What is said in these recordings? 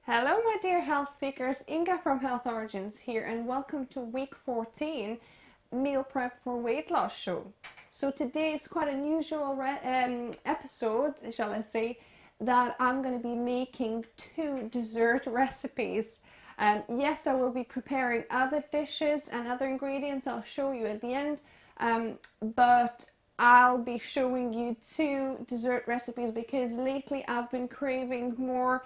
Hello my dear health seekers, Inga from Health Origins here and welcome to week 14 meal prep for weight loss show. So today is quite an unusual episode, shall I say, that I'm going to be making 2 dessert recipes. Yes, I will be preparing other dishes and other ingredients I'll show you at the end, but I'll be showing you 2 dessert recipes because lately I've been craving more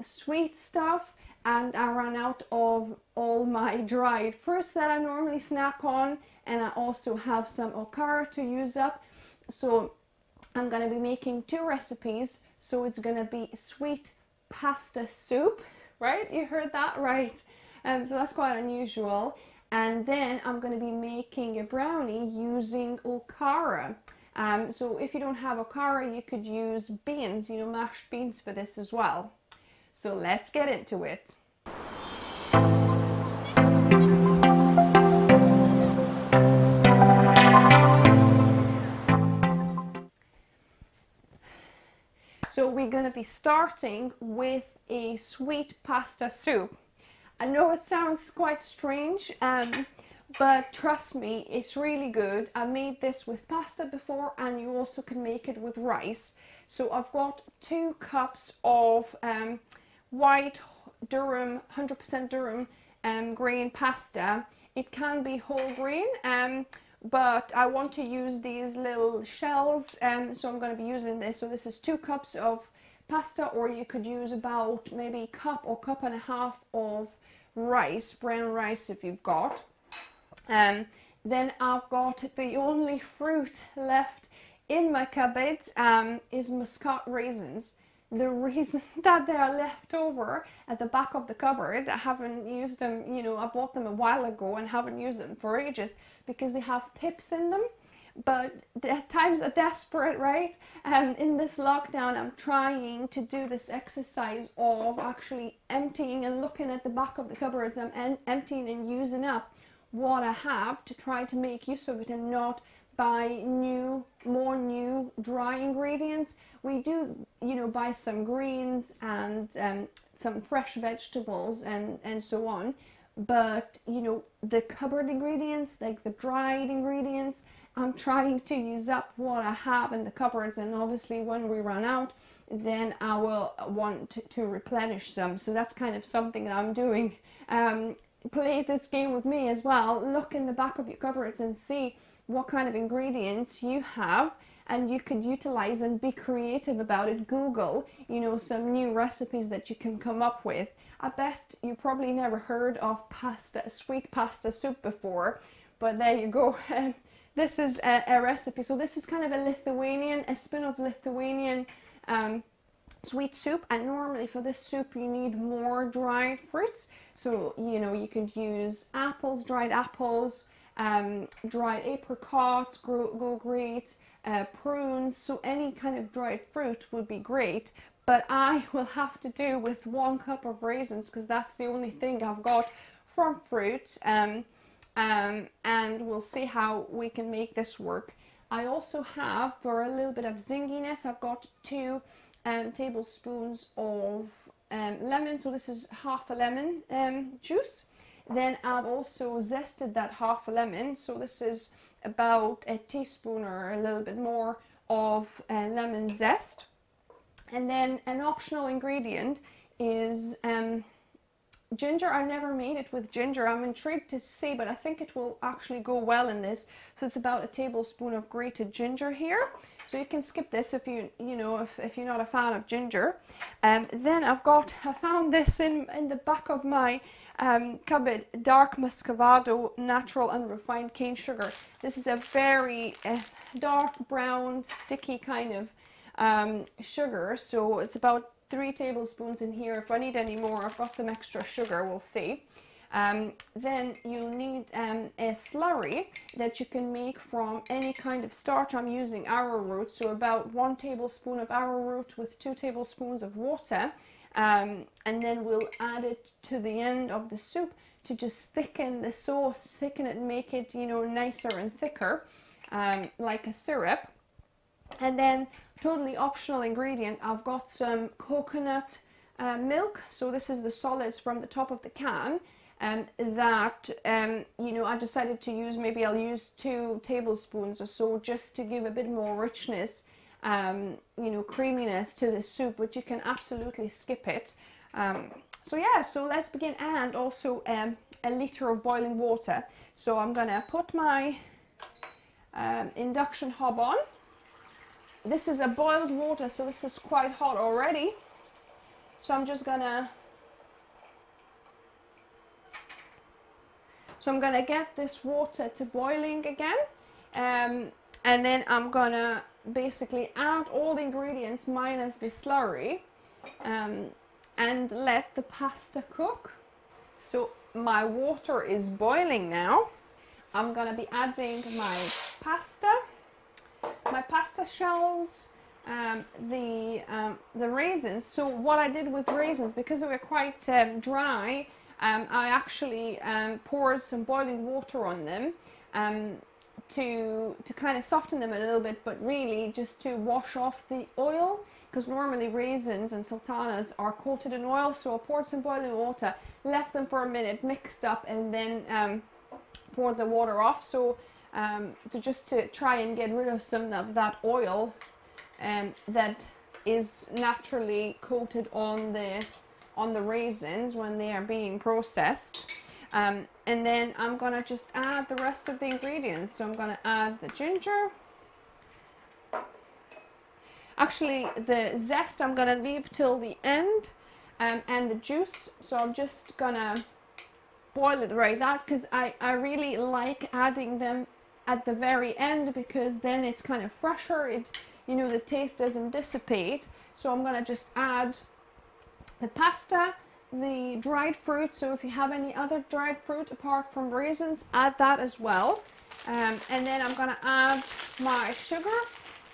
sweet stuff and I ran out of all my dried fruits that I normally snack on, and I also have some Okara to use up. So I'm going to be making 2 recipes. So it's going to be sweet pasta soup, right? You heard that right. So that's quite unusual. And then I'm going to be making a brownie using Okara. So if you don't have Okara, you could use beans, mashed beans for this as well. So let's get into it. So we're going to be starting with a sweet pasta soup. I know it sounds quite strange, but trust me, it's really good. I made this with pasta before, and you also can make it with rice. So I've got 2 cups of white durum, 100% durum grain pasta. It can be whole grain, but I want to use these little shells, so I'm going to be using this. So this is 2 cups of pasta, or you could use about maybe cup or cup and a half of rice, brown rice if you've got. Then I've got the only fruit left in my cupboard is muscat raisins. The reason that they are left over at the back of the cupboard, I haven't used them, I bought them a while ago and haven't used them for ages because they have pips in them. But at times are desperate, right? In this lockdown, I'm trying to do this exercise of actually emptying and looking at the back of the cupboards. I'm emptying and using up what I have to try to make use of it and not buy more new dry ingredients. We do, buy some greens and some fresh vegetables and so on. But, the cupboard ingredients, like the dried ingredients, I'm trying to use up what I have in the cupboards, and obviously when we run out, then I will want to replenish some. So that's kind of something that I'm doing. Play this game with me as well. Look in the back of your cupboards and see what kind of ingredients you have, and you could utilize and be creative about it. Google, some new recipes that you can come up with. I bet you probably never heard of sweet pasta soup before, but there you go. This is a recipe. So this is kind of a spin of Lithuanian sweet soup, and normally for this soup you need more dried fruits. So you could use apples, dried apples, dried apricots, go great, prunes, so any kind of dried fruit would be great. But I will have to do with 1 cup of raisins because that's the only thing I've got from fruit, and we'll see how we can make this work. I also have, for a little bit of zinginess, I've got 2 tablespoons of lemon, so this is half a lemon juice. Then I've also zested that half a lemon, so this is about a teaspoon or a little bit more of lemon zest. And then an optional ingredient is ginger. I never made it with ginger. I'm intrigued to see, but I think it will actually go well in this. So it's about a tablespoon of grated ginger here. So you can skip this if if you're not a fan of ginger. Then I found this in the back of my cupboard, dark muscovado natural unrefined cane sugar. This is a very dark brown sticky kind of sugar, so it's about 3 tablespoons in here. If I need any more, I've got some extra sugar, we'll see. Then you'll need a slurry that you can make from any kind of starch. I'm using arrowroot, so about 1 tablespoon of arrowroot with 2 tablespoons of water, and then we'll add it to the end of the soup to just thicken the sauce, thicken it, make it nicer and thicker, like a syrup. And then totally optional ingredient, I've got some coconut milk. So this is the solids from the top of the can. That you know, I decided to use, maybe I'll use 2 tablespoons or so, just to give a bit more richness, you know, creaminess to the soup, but you can absolutely skip it. So yeah, so let's begin. And also a liter of boiling water. So I'm gonna put my induction hob on. This is a boiled water, so this is quite hot already. So I'm just gonna get this water to boiling again, and then I'm gonna basically add all the ingredients minus the slurry, and let the pasta cook. So my water is boiling now. I'm gonna be adding my pasta shells, the raisins. So what I did with raisins, because they were quite dry, I actually poured some boiling water on them to kind of soften them a little bit, but really just to wash off the oil, because normally raisins and sultanas are coated in oil. So I poured some boiling water, left them for a minute, mixed up, and then poured the water off. So to try and get rid of some of that oil that is naturally coated on the raisins when they are being processed. And then I'm gonna just add the rest of the ingredients. So I'm gonna add the ginger. Actually, the zest I'm gonna leave till the end, and the juice. So I'm just gonna boil it right that, because I really like adding them at the very end, because then it's kind of fresher. It, you know, the taste doesn't dissipate. So I'm gonna just add the pasta, the dried fruit. So if you have any other dried fruit apart from raisins, add that as well. And then I'm gonna add my sugar.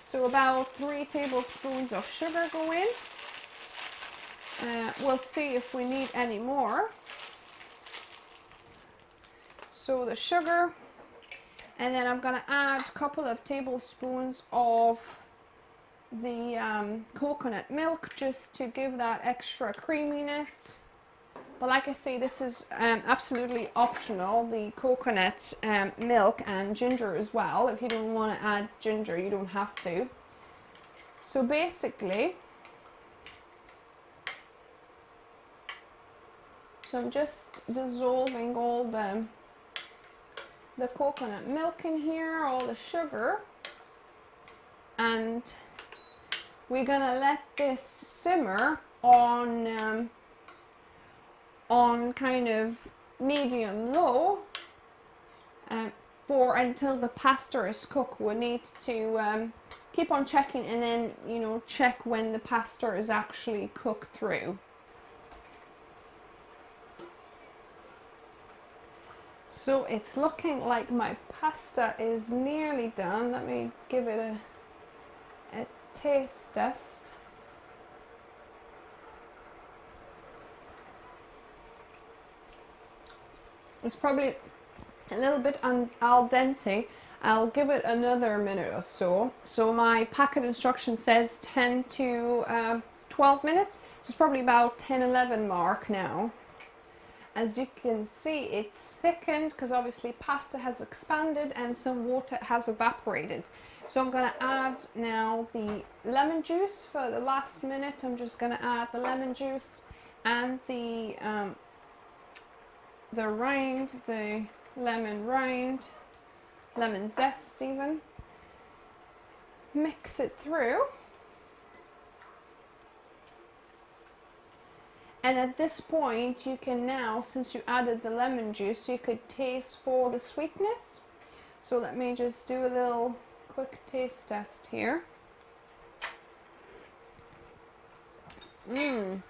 So about 3 tablespoons of sugar go in. We'll see if we need any more. So the sugar, and then I'm gonna add a couple of tablespoons of the coconut milk, just to give that extra creaminess. But like I say, this is absolutely optional, the coconut milk, and ginger as well. If you don't want to add ginger, you don't have to. So basically, I'm just dissolving all the coconut milk in here, all the sugar, and we're gonna let this simmer on kind of medium low for until the pasta is cooked. We need to keep on checking, and then, you know, check when the pasta is actually cooked through. So it's looking like my pasta is nearly done. Let me give it a taste test. It's probably a little bit al dente. I'll give it another minute or so. So my packet instruction says 10 to 12 minutes. So it's probably about 10-11 mark now. As you can see, it's thickened because obviously pasta has expanded and some water has evaporated. So I'm going to add now the lemon juice for the last minute. I'm just going to add the lemon juice and the rind, the lemon rind, lemon zest even. Mix it through. And at this point, you can now, since you added the lemon juice, you could taste for the sweetness. So let me just do a little quick taste test here.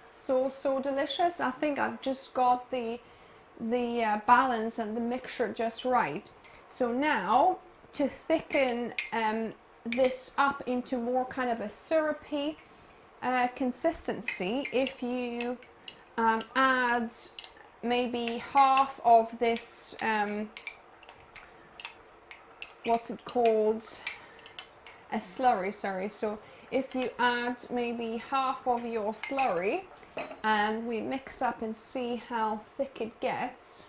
So delicious. I think I've just got the balance and the mixture just right. So now, to thicken this up into more kind of a syrupy consistency, if you add maybe half of this, what's it called, a slurry, sorry. So if you add maybe half of your slurry, and we mix up and see how thick it gets.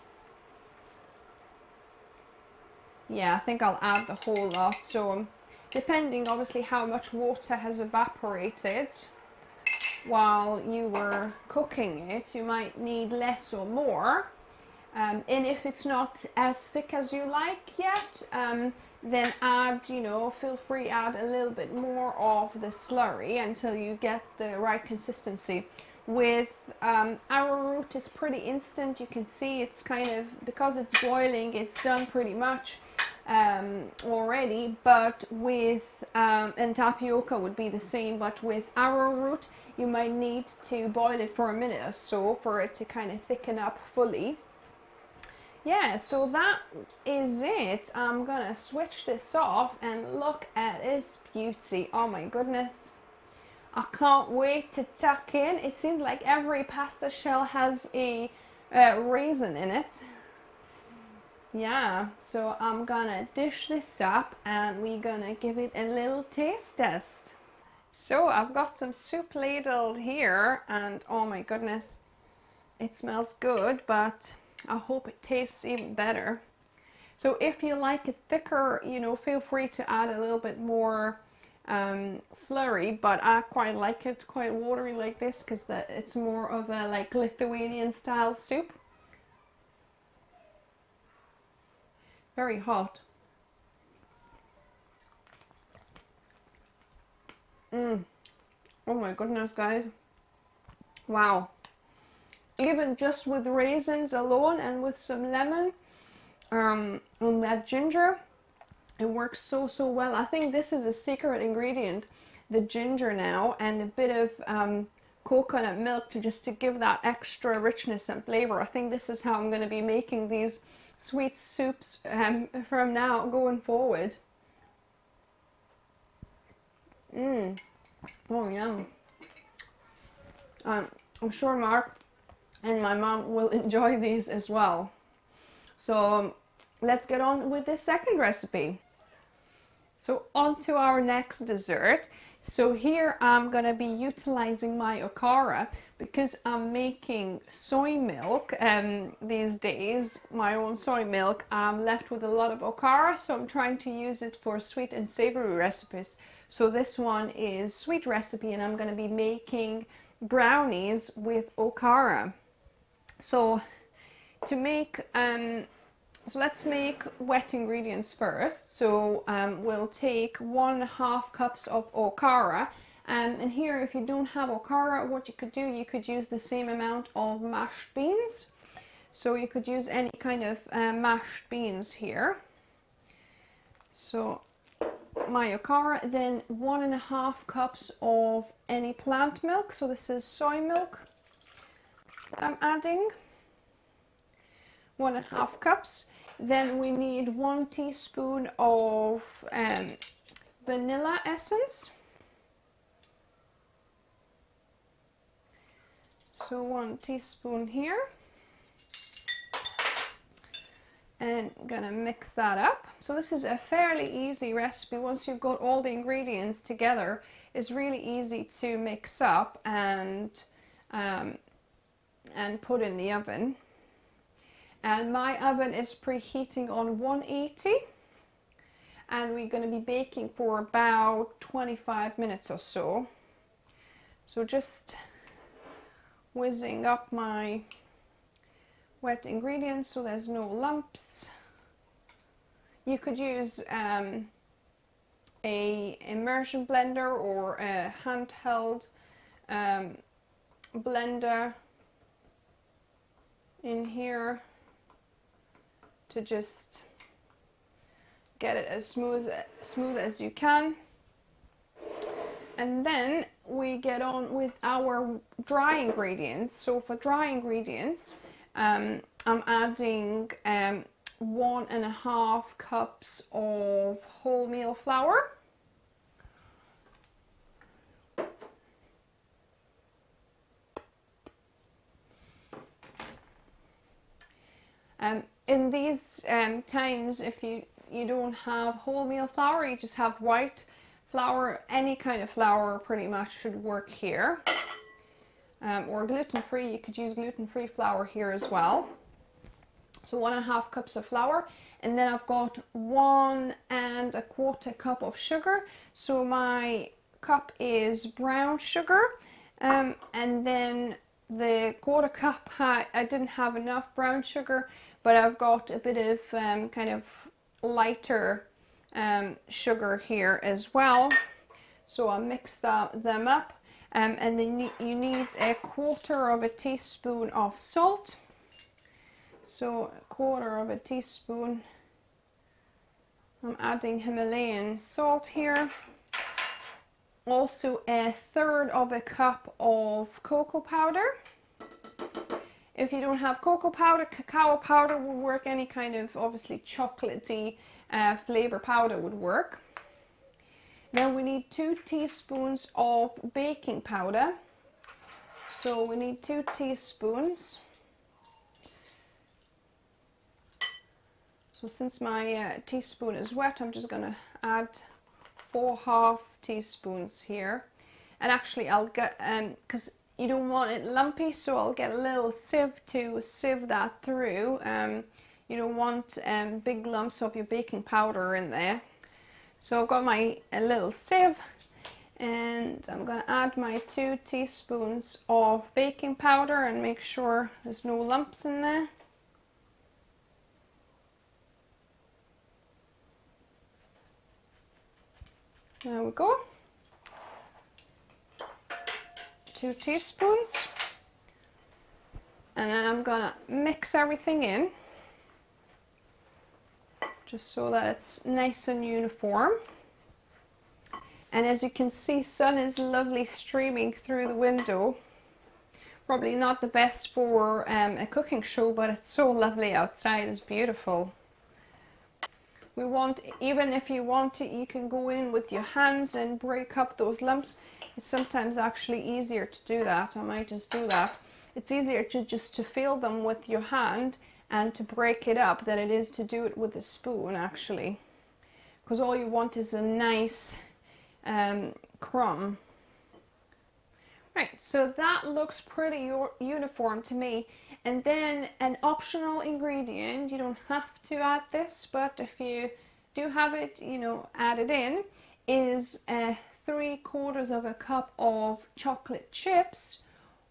Yeah, I think I'll add the whole lot. So depending obviously how much water has evaporated while you were cooking it, you might need less or more. And if it's not as thick as you like yet, then add, you know, feel free add a little bit more of the slurry until you get the right consistency. With arrowroot, it's pretty instant. You can see it's kind of, because it's boiling, it's done pretty much already. But with and tapioca would be the same, but with arrowroot you might need to boil it for a minute or so for it to kind of thicken up fully. Yeah, so that is it. I'm gonna switch this off and look at this beauty. Oh my goodness, I can't wait to tuck in. It seems like every pasta shell has a raisin in it. Yeah, so I'm gonna dish this up and we're gonna give it a little taste test. So I've got some soup ladled here, and oh my goodness, it smells good, but I hope it tastes even better. So if you like it thicker, you know, feel free to add a little bit more slurry, but I quite like it quite watery like this because it's more of a like Lithuanian style soup. Very hot. Oh my goodness, guys. Wow. Even just with raisins alone and with some lemon and that ginger, it works so well. I think this is a secret ingredient, the ginger now, and a bit of coconut milk to give that extra richness and flavor. I think this is how I'm going to be making these sweet soups from now going forward. Oh, yum. I'm sure Mark and my mom will enjoy these as well. So let's get on with this second recipe. So on to our next dessert. So here I'm gonna be utilizing my Okara because I'm making soy milk these days, my own soy milk. I'm left with a lot of Okara, so I'm trying to use it for sweet and savory recipes. So this one is sweet recipe, and I'm gonna be making brownies with Okara. So to make so let's make wet ingredients first. So we'll take 1.5 cups of Okara, and here, if you don't have Okara, what you could do, you could use the same amount of mashed beans. So you could use any kind of mashed beans here. So my Okara, then 1.5 cups of any plant milk. So this is soy milk I'm adding. 1.5 cups. Then we need 1 teaspoon of vanilla essence. So 1 teaspoon here. And I'm gonna mix that up. So this is a fairly easy recipe. Once you've got all the ingredients together, it's really easy to mix up and put in the oven. And my oven is preheating on 180, and we're going to be baking for about 25 minutes or so. So just whizzing up my wet ingredients so there's no lumps. You could use a immersion blender or a handheld blender in here to just get it as smooth as you can. And then we get on with our dry ingredients. So for dry ingredients, I'm adding 1.5 cups of wholemeal flour. In these times, if you don't have wholemeal flour, you just have white flour, any kind of flour pretty much should work here. or gluten-free. You could use gluten-free flour here as well. So 1.5 cups of flour, and then I've got 1.25 cup of sugar. So my cup is brown sugar, and then the 1/4 cup, I didn't have enough brown sugar, but I've got a bit of kind of lighter sugar here as well. So I'll mix them up, and then you need 1/4 teaspoon of salt. So 1/4 teaspoon. I'm adding Himalayan salt here. Also 1/3 cup of cocoa powder. If you don't have cocoa powder, cacao powder will work. Any kind of obviously chocolatey flavor powder would work. Then we need 2 teaspoons of baking powder. So we need 2 teaspoons. So since my teaspoon is wet, I'm just going to add 4 half teaspoons here. And actually I'll get, because you don't want it lumpy, so I'll get a little sieve to sieve that through. You don't want big lumps of your baking powder in there. So I've got my little sieve, and I'm going to add my 2 teaspoons of baking powder and make sure there's no lumps in there. There we go. 2 teaspoons. And then I'm gonna mix everything in, just so that it's nice and uniform. And as you can see, sun is lovely streaming through the window. Probably not the best for a cooking show, but it's so lovely outside. It's beautiful. We want, even if you want to, you can go in with your hands and break up those lumps. It's sometimes actually easier to do that. I might just do that. It's easier to just to feel them with your hand and to break it up than it is to do it with a spoon, actually. Because all you want is a nice crumb. Right, so that looks pretty uniform to me. And then an optional ingredient, you don't have to add this, but if you do have it, you know, add it in, is 3/4 cup of chocolate chips,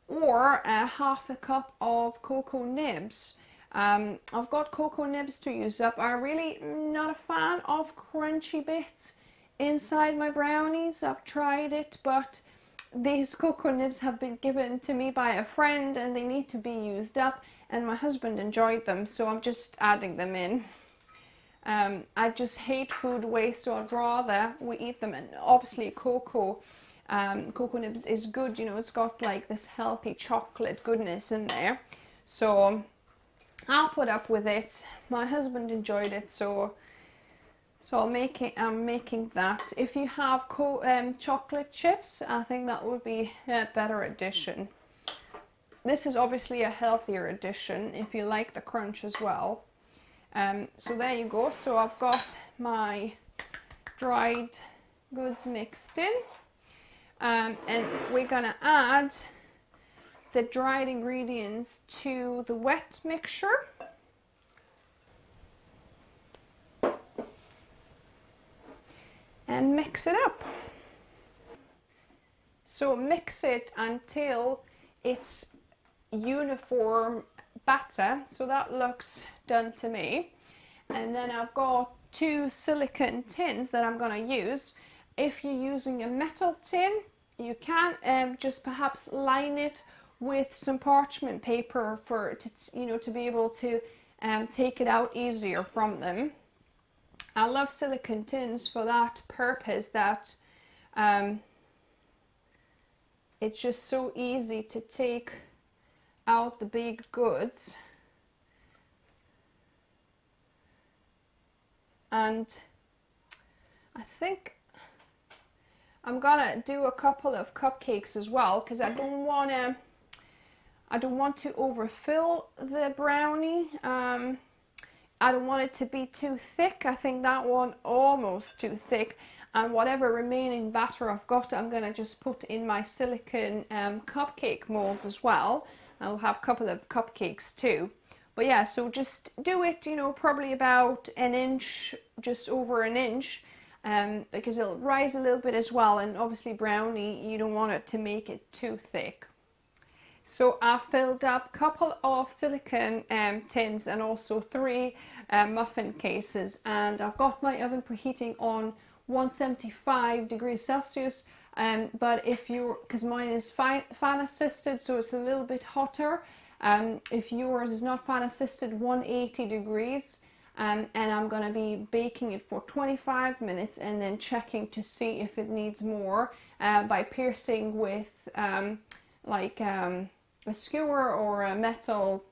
or 1/2 cup of cocoa nibs. I've got cocoa nibs to use up. I'm really not a fan of crunchy bits inside my brownies. I've tried it, but these cocoa nibs have been given to me by a friend and they need to be used up, and my husband enjoyed them, so I'm just adding them in. I just hate food waste, so I'd rather we eat them. And obviously cocoa nibs is good, you know, it's got like this healthy chocolate goodness in there, so I'll put up with it. My husband enjoyed it, so I'm making that. If you have chocolate chips, I think that would be a better addition. This is obviously a healthier addition if you like the crunch as well. So there you go. So I've got my dried goods mixed in, and we're gonna add the dried ingredients to the wet mixture. And mix it up. So mix it until it's uniform batter. So that looks done to me. And then I've got 2 silicone tins that I'm going to use. If you're using a metal tin, you can just perhaps line it with some parchment paper to be able to take it out easier from them. I love silicone tins for that purpose, that it's just so easy to take out the baked goods. And I think I'm gonna do a couple of cupcakes as well, because I don't want to overfill the brownie. I don't want it to be too thick. I think that one almost too thick. And whatever remaining batter I've got, I'm going to just put in my silicone cupcake molds as well. I'll have a couple of cupcakes too. But yeah, so just do it, you know, probably about an inch, just over an inch, because it'll rise a little bit as well. And obviously brownie, you don't want it to make it too thick. So I filled up a couple of silicone tins and also 3 muffin cases, and I've got my oven preheating on 175 degrees Celsius, but if you're, because mine is fan assisted, so it's a little bit hotter. If yours is not fan assisted, 180 degrees, and I'm going to be baking it for 25 minutes and then checking to see if it needs more by piercing with a skewer or a metal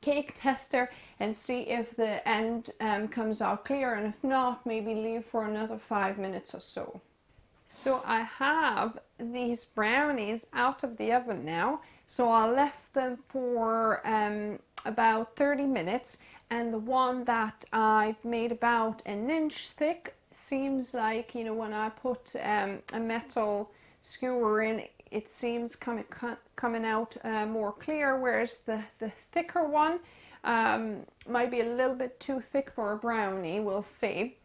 cake tester and see if the end comes out clear, and if not, maybe leave for another 5 minutes or so. So I have these brownies out of the oven now, so I left them for about 30 minutes, and the one that I've made about an inch thick seems like, you know, when I put a metal skewer in, it seems coming out more clear, whereas the thicker one might be a little bit too thick for a brownie. We'll see.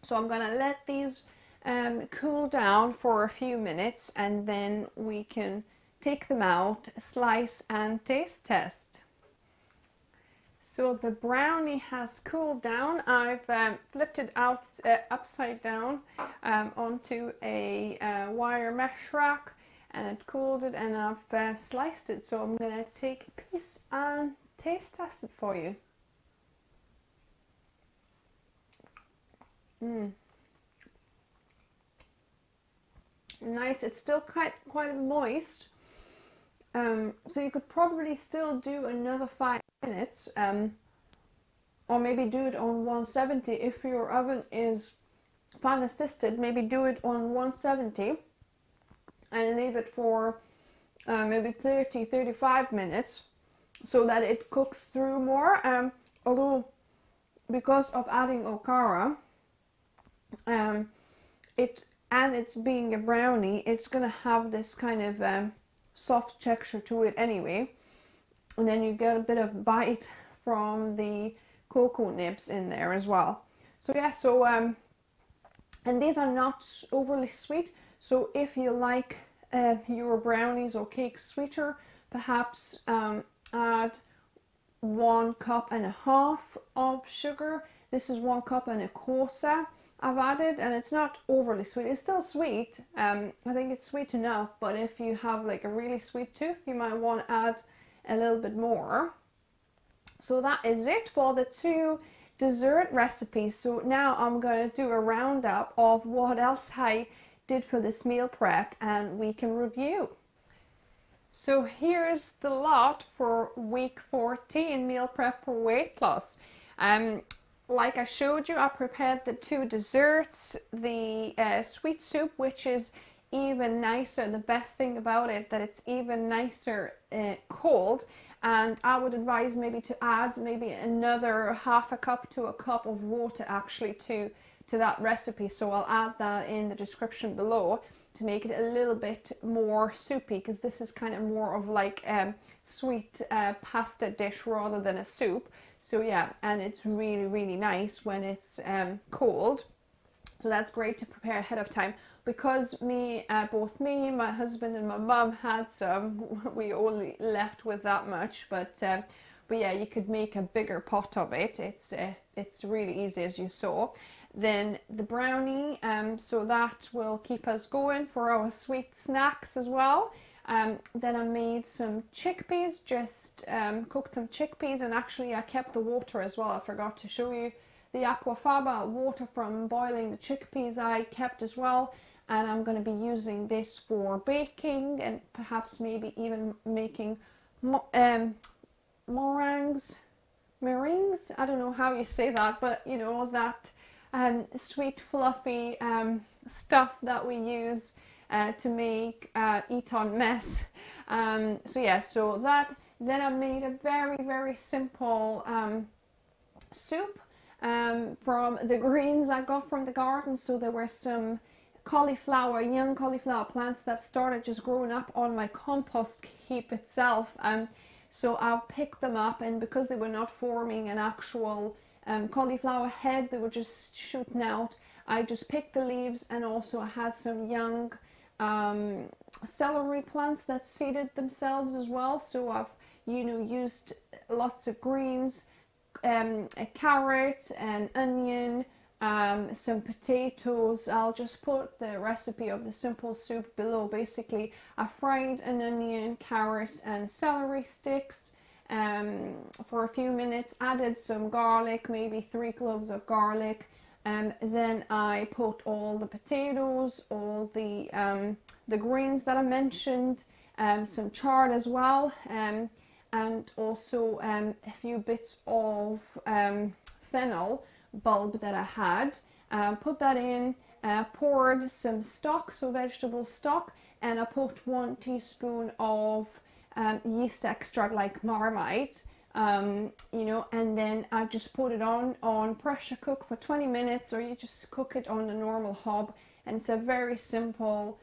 So I'm going to let these cool down for a few minutes, and then we can take them out, slice and taste test. So the brownie has cooled down. I've flipped it out upside down onto a wire mesh rack, and it cooled it, and I've sliced it. So I'm going to take a piece and taste test it for you. Nice. It's still quite moist, so you could probably still do another 5 minutes, or maybe do it on 170. If your oven is fan assisted, maybe do it on 170 and leave it for maybe 30-35 minutes so that it cooks through more. Although because of adding Okara, it's being a brownie, it's gonna have this kind of soft texture to it anyway, and then you get a bit of bite from the cocoa nibs in there as well. So yeah, so and these are not overly sweet, so if you like your brownies or cakes sweeter, perhaps add 1.5 cups of sugar. This is 1.25 cups I've added, and it's not overly sweet. It's still sweet. I think it's sweet enough, but if you have like a really sweet tooth, you might want to add a little bit more. So that is it for the 2 dessert recipes. So now I'm going to do a roundup of what else I did for this meal prep, and we can review. So here's the lot for week 14 meal prep for weight loss. Like I showed you, I prepared the 2 desserts, the sweet soup, which is even nicer. The best thing about it, that it's even nicer cold, and I would advise maybe to add maybe another 1/2 cup to a cup of water actually to that recipe. So I'll add that in the description below to make it a little bit more soupy, because this is kind of more of like a sweet pasta dish rather than a soup. So yeah, and it's really nice when it's cold. So that's great to prepare ahead of time. Because both me, my husband and my mum had some, we only left with that much. But yeah, you could make a bigger pot of it. It's really easy, as you saw. Then the brownie, so that will keep us going for our sweet snacks as well. Then I made some chickpeas, just cooked some chickpeas, and actually I kept the water as well. I forgot to show you the aquafaba water from boiling the chickpeas I kept as well. And I'm going to be using this for baking, and perhaps maybe even making meringues. I don't know how you say that, but you know, that sweet fluffy stuff that we use to make eat on mess. So yeah, so that, then I made a very simple soup from the greens I got from the garden. So there were some cauliflower, young cauliflower plants that started just growing up on my compost heap itself. So I've picked them up, and because they were not forming an actual cauliflower head, they were just shooting out, I just picked the leaves, and also I had some young celery plants that seeded themselves as well. So I've, you know, used lots of greens, a carrot, an onion, some potatoes. I'll just put the recipe of the simple soup below. Basically, I fried an onion, carrot and celery sticks for a few minutes, added some garlic, maybe 3 cloves of garlic, and then I put all the potatoes, all the greens that I mentioned, some chard as well, and also a few bits of fennel bulb that I had. Put that in, poured some stock, so vegetable stock, and I put 1 teaspoon of yeast extract, like Marmite, you know, and then I just put it on pressure cook for 20 minutes, or you just cook it on a normal hob, and it's a very simple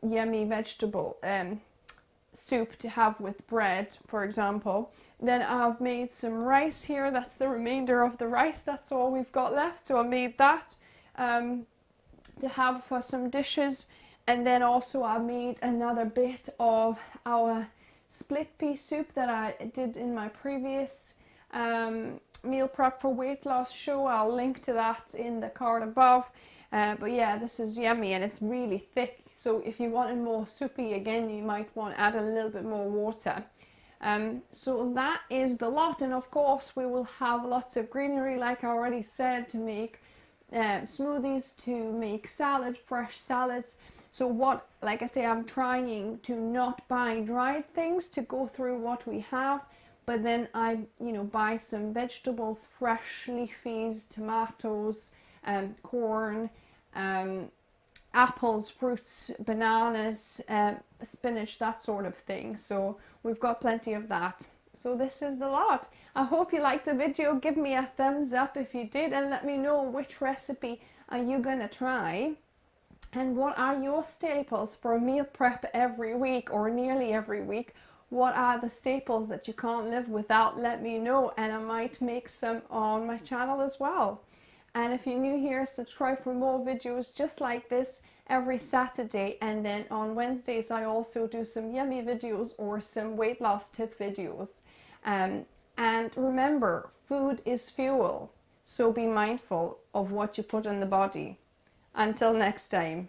yummy vegetable soup to have with bread, for example. Then I've made some rice here. That's the remainder of the rice. That's all we've got left. So I made that to have for some dishes. And then also I made another bit of our split pea soup that I did in my previous meal prep for weight loss show. I'll link to that in the card above. But yeah, this is yummy, and it's really thick. So if you want it more soupy, again, you might want to add a little bit more water. So that is the lot, and of course we will have lots of greenery, like I already said, to make smoothies, to make salad, fresh salads. So what, like I say, I'm trying to not buy dried things, to go through what we have, but then I, you know, buy some vegetables, fresh leafies, tomatoes, corn, apples, fruits, bananas, spinach, that sort of thing. So we've got plenty of that. So this is the lot. I hope you liked the video. Give me a thumbs up if you did, and let me know which recipe are you gonna try, and what are your staples for meal prep every week, or nearly every week. What are the staples that you can't live without? Let me know, and I might make some on my channel as well. And if you're new here, subscribe for more videos just like this every Saturday. And then on Wednesdays, I also do some yummy videos or some weight loss tip videos. And remember, food is fuel. So be mindful of what you put in the body. Until next time.